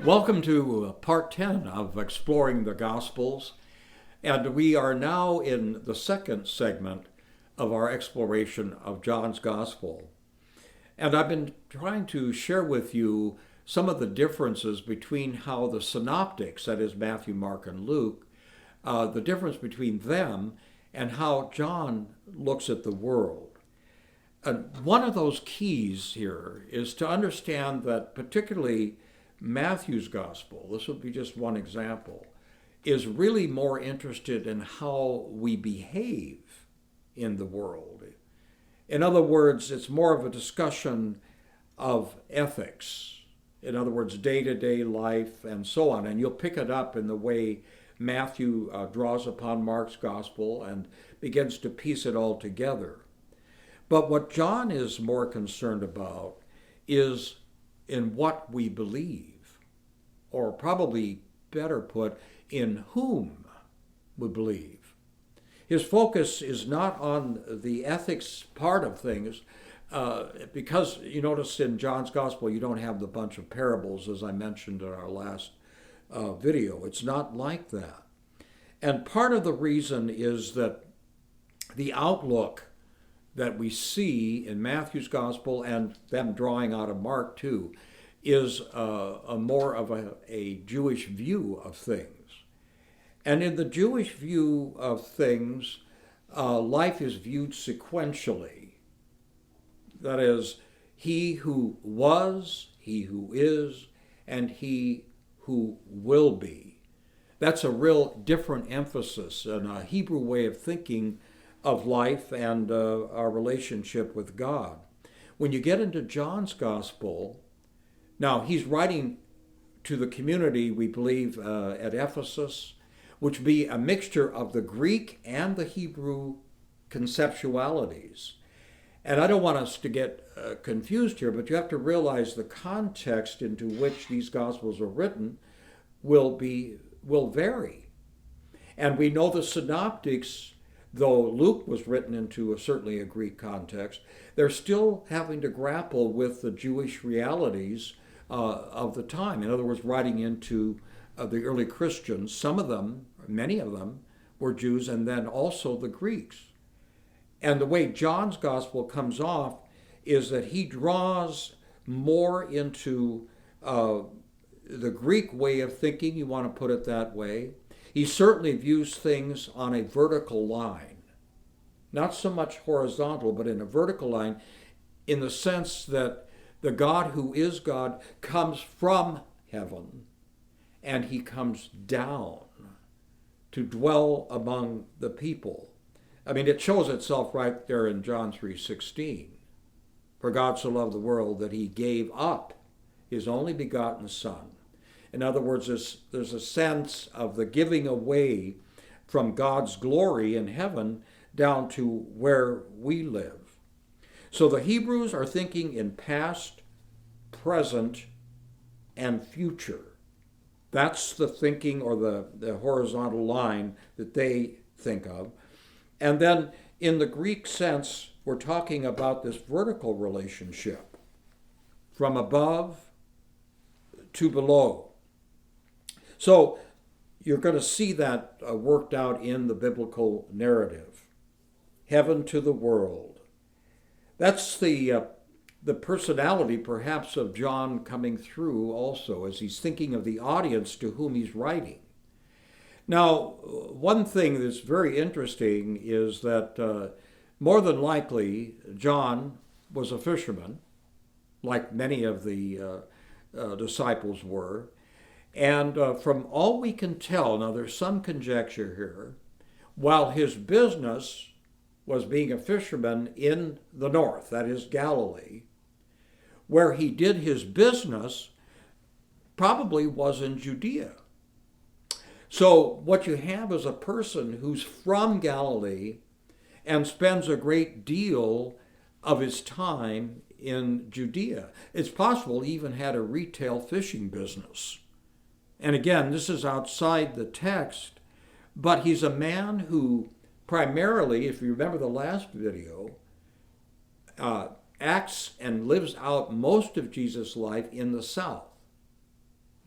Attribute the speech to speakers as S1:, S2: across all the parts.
S1: Welcome to part 10 of Exploring the Gospels, and we are now in the second segment of our exploration of John's Gospel. And I've been trying to share with you some of the differences between how the synoptics, that is Matthew, Mark, and Luke, the difference between them and how John looks at the world. And one of those keys here is to understand that particularly Matthew's gospel, this would be just one example, is really more interested in how we behave in the world. In other words, it's more of a discussion of ethics. In other words, day-to-day life and so on. And you'll pick it up in the way Matthew draws upon Mark's gospel and begins to piece it all together. But what John is more concerned about is in what we believe, or probably better put, in whom we believe. His focus is not on the ethics part of things, because you notice in John's gospel you don't have the bunch of parables as I mentioned in our last video. It's not like that. And part of the reason is that the outlook that we see in Matthew's gospel and them drawing out of Mark too is a more of a Jewish view of things. And in the Jewish view of things, life is viewed sequentially. That is, he who was, he who is, and he who will be. That's a real different emphasis and a Hebrew way of thinking of life and our relationship with God. When you get into John's gospel, now he's writing to the community, we believe, at Ephesus, which would be a mixture of the Greek and the Hebrew conceptualities. And I don't want us to get confused here, but you have to realize the context into which these gospels are written will vary. And we know the synoptics, though Luke was written into certainly a Greek context, they're still having to grapple with the Jewish realities of the time. In other words, writing into the early Christians, some of them, many of them, were Jews, and then also the Greeks. And the way John's gospel comes off is that he draws more into the Greek way of thinking, you want to put it that way. He certainly views things on a vertical line, not so much horizontal, but in a vertical line, in the sense that the God who is God comes from heaven and he comes down to dwell among the people. I mean, it shows itself right there in John 3:16. For God so loved the world that he gave up his only begotten Son. In other words, there's a sense of the giving away from God's glory in heaven down to where we live. So the Hebrews are thinking in past, present, and future. That's the thinking or the horizontal line that they think of. And then in the Greek sense, we're talking about this vertical relationship from above to below. So you're going to see that worked out in the biblical narrative. Heaven to the world. That's the personality perhaps of John coming through also as he's thinking of the audience to whom he's writing. Now, one thing that's very interesting is that more than likely John was a fisherman, like many of the disciples were. And from all we can tell, now there's some conjecture here, while his business was being a fisherman in the north, that is Galilee, where he did his business probably was in Judea. So what you have is a person who's from Galilee and spends a great deal of his time in Judea. It's possible he even had a retail fishing business. And again, this is outside the text, but he's a man who primarily, if you remember the last video, acts and lives out most of Jesus' life in the south.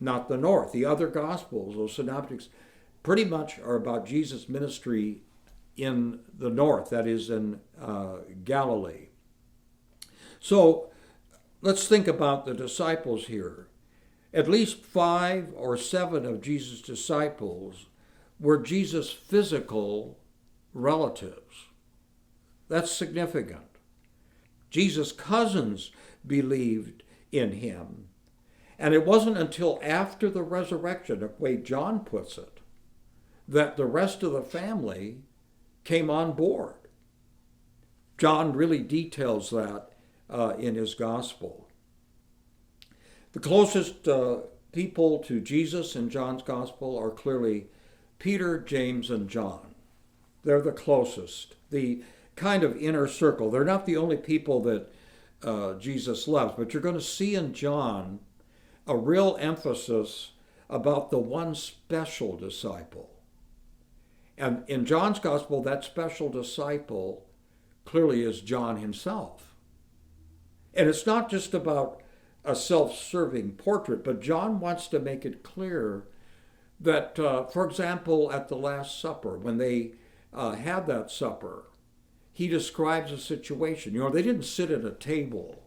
S1: not the north. The other Gospels, those synoptics, pretty much are about Jesus' ministry in the north, that is in Galilee. So let's think about the disciples here. At least 5 or 7 of Jesus' disciples were Jesus' physical relatives. That's significant. Jesus' cousins believed in him. And it wasn't until after the resurrection, the way John puts it, that the rest of the family came on board. John really details that in his gospel. The closest people to Jesus in John's gospel are clearly Peter, James, and John. They're the closest, the kind of inner circle. They're not the only people that Jesus loves, but you're going to see in John a real emphasis about the one special disciple. And in John's gospel, that special disciple clearly is John himself. And it's not just about a self-serving portrait, but John wants to make it clear that, for example, at the Last Supper, when they had that supper, he describes a situation. You know, they didn't sit at a table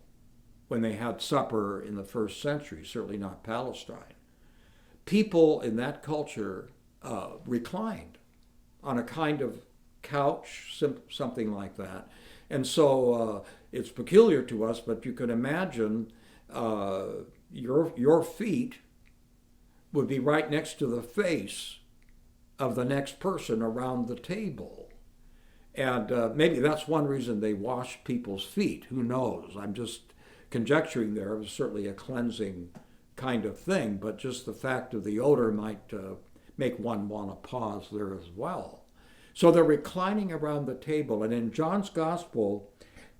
S1: when they had supper in the first century, certainly not Palestine. People in that culture reclined on a kind of couch, something like that. And so it's peculiar to us, but you can imagine your feet would be right next to the face of the next person around the table. And maybe that's one reason they wash people's feet. Who knows? I'm just conjecturing there. It was certainly a cleansing kind of thing, but just the fact of the odor might make one want to pause there as well. So they're reclining around the table. And in John's gospel,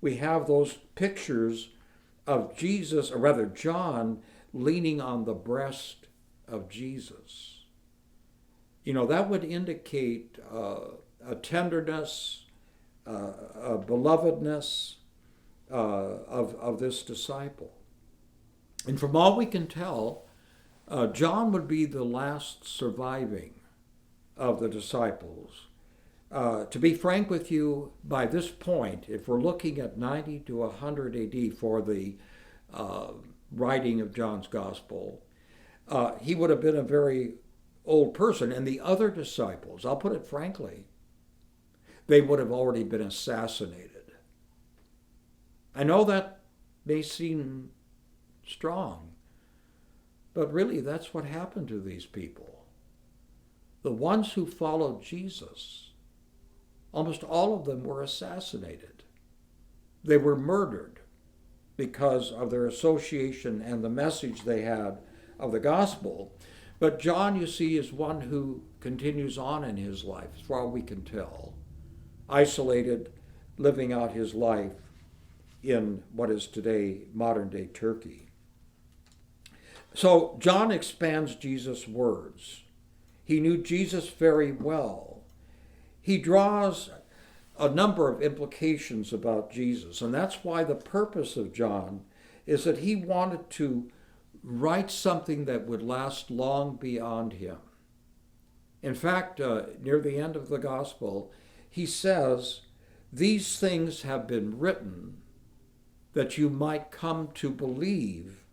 S1: we have those pictures of Jesus, or rather John, leaning on the breast of Jesus. You know, that would indicate a tenderness, a belovedness of this disciple. And from all we can tell, John would be the last surviving of the disciples. To be frank with you, by this point, if we're looking at 90 to 100 AD for the writing of John's gospel, he would have been a very old person. And the other disciples, I'll put it frankly, they would have already been assassinated. I know that may seem strong, but really that's what happened to these people. The ones who followed Jesus, almost all of them were assassinated. They were murdered because of their association and the message they had of the gospel. But John, you see, is one who continues on in his life, as far as we can tell, isolated, living out his life in what is today modern-day Turkey. So John expands Jesus' words. He knew Jesus very well. He draws a number of implications about Jesus, and that's why the purpose of John is that he wanted to write something that would last long beyond him. In fact, near the end of the gospel, he says, "These things have been written that you might come to believe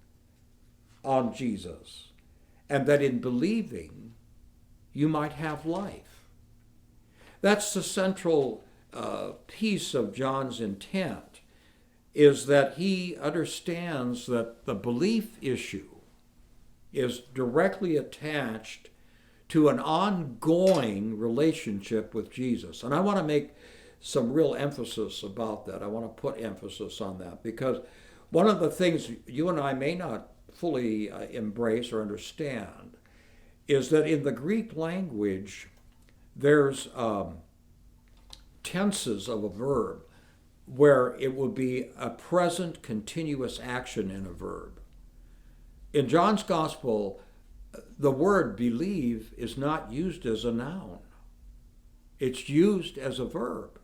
S1: on Jesus, and that in believing you might have life." That's the central piece of John's intent, is that he understands that the belief issue is directly attached to an ongoing relationship with Jesus. And I want to make some real emphasis about that. I want to put emphasis on that, because one of the things you and I may not fully embrace or understand is that in the Greek language, there's tenses of a verb where it will be a present continuous action in a verb. In John's gospel, the word believe is not used as a noun. It's used as a verb.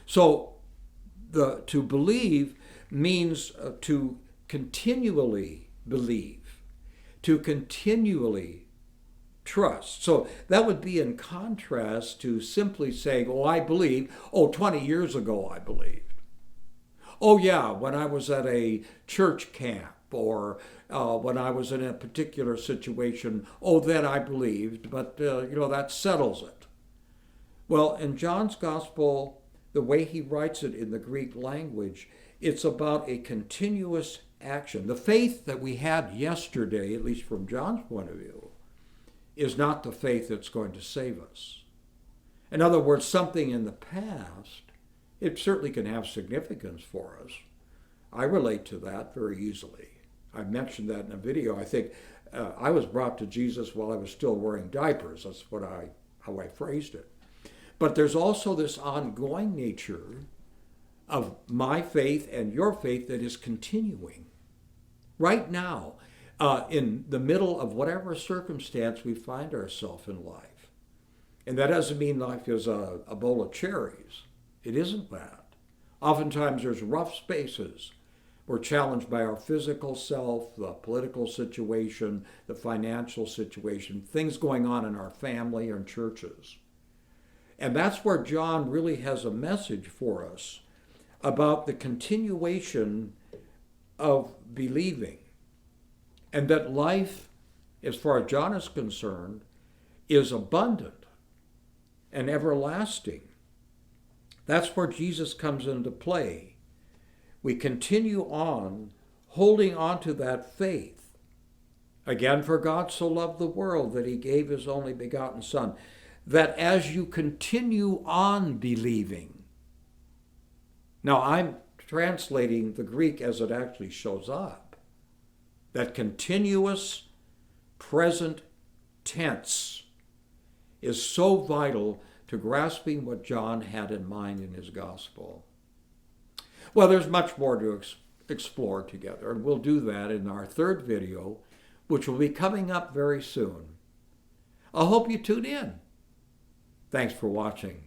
S1: So to believe means to continually believe, to continually trust. So that would be in contrast to simply saying, oh, I believe, 20 years ago I believed. Oh yeah, when I was at a church camp or when I was in a particular situation, then I believed, but that settles it. Well, in John's Gospel, the way he writes it in the Greek language, it's about a continuous action. The faith that we had yesterday, at least from John's point of view, is not the faith that's going to save us. In other words, something in the past, it certainly can have significance for us. I relate to that very easily. I mentioned that in a video. I think I was brought to Jesus while I was still wearing diapers. That's how I phrased it. But there's also this ongoing nature of my faith and your faith that is continuing. Right now, in the middle of whatever circumstance we find ourselves in life. And that doesn't mean life is a bowl of cherries. It isn't that. Oftentimes there's rough spaces. We're challenged by our physical self, the political situation, the financial situation, things going on in our family and churches. And that's where John really has a message for us about the continuation of believing. And that life, as far as John is concerned, is abundant and everlasting. That's where Jesus comes into play. We continue on holding on to that faith. Again, for God so loved the world that he gave his only begotten Son, that as you continue on believing. Now, I'm translating the Greek as it actually shows up. That continuous present tense is so vital to grasping what John had in mind in his gospel. Well, there's much more to explore together, and we'll do that in our third video, which will be coming up very soon. I hope you tune in. Thanks for watching.